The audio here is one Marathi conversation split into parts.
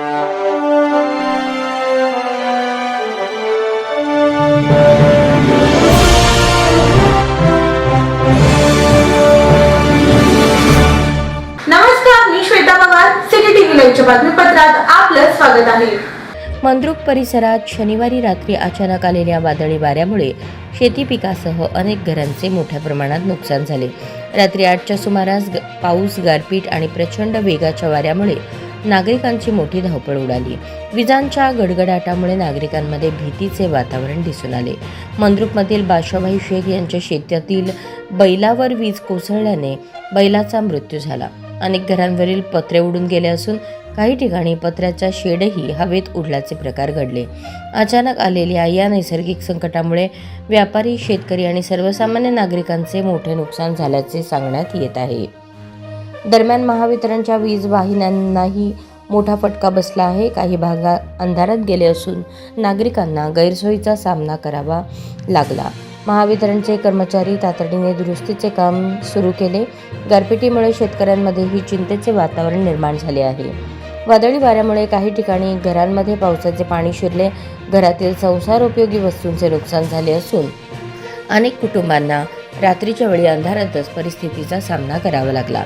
नमस्कार, मी श्वेता पवार. सिटी टीव्ही लाईव्हच्या बातमीपत्रात आपलं स्वागत आहे. मंद्रुप परिसरात शनिवारी रात्री अचानक आलेल्या वादळी वाऱ्यामुळे शेती पिकासह अनेक घरांचे मोठ्या प्रमाणात नुकसान झाले. रात्री 8च्या सुमारास पाऊस, गारपीट आणि प्रचंड वेगाच्या वाऱ्यामुळे नागरिकांची मोठी धावपळ उडाली. विजांच्या गडगडाटामुळे नागरिकांमध्ये भीतीचे वातावरण दिसून आले. मंद्रुपमधील बादशाहभाई शेख यांच्या शेतातील बैलावर वीज कोसळल्याने बैलाचा मृत्यू झाला. अनेक घरांवरील पत्रे उडून गेले असून काही ठिकाणी पत्र्याचा शेडही हवेत उडल्याचे प्रकार घडले. अचानक आलेल्या या नैसर्गिक संकटामुळे व्यापारी, शेतकरी आणि सर्वसामान्य नागरिकांचे मोठे नुकसान झाल्याचे सांगण्यात येत आहे. दरम्यान महावितरणच्या वीज वाहिन्यांनाही मोठा फटका बसला आहे. काही भाग अंधारात गेले असून नागरिकांना गैरसोयीचा सामना करावा लागला. महावितरणचे कर्मचारी तातडीने दुरुस्तीचे काम सुरू केले. गारपिटीमुळे शेतकऱ्यांमध्येही चिंतेचे वातावरण निर्माण झाले आहे. वादळी वाऱ्यामुळे काही ठिकाणी घरांमध्ये पावसाचे पाणी शिरले. घरातील संसारोपयोगी वस्तूंचे नुकसान झाले असून अनेक कुटुंबांना रात्रीच्या वेळी अंधारातच परिस्थितीचा सामना करावा लागला.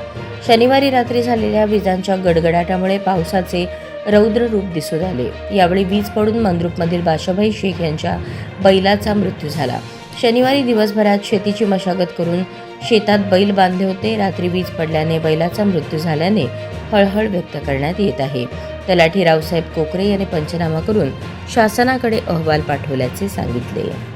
शनिवारी रात्री झालेल्या विजांच्या गडगडाटामुळे पावसाचे रौद्र रूप दिसून आले. यावेळी वीज पडून मंद्रुपमधील बादशाहभाई शेख यांच्या बैलाचा मृत्यू झाला. शनिवारी दिवसभरात शेतीची मशागत करून शेतात बैल बांधले होते. रात्री वीज पडल्याने बैलाचा मृत्यू झाल्याने हळहळ व्यक्त करण्यात येत आहे. तलाठी रावसाहेब कोकरे यांनी पंचनामा करून शासनाकडे अहवाल पाठवल्याचे सांगितले.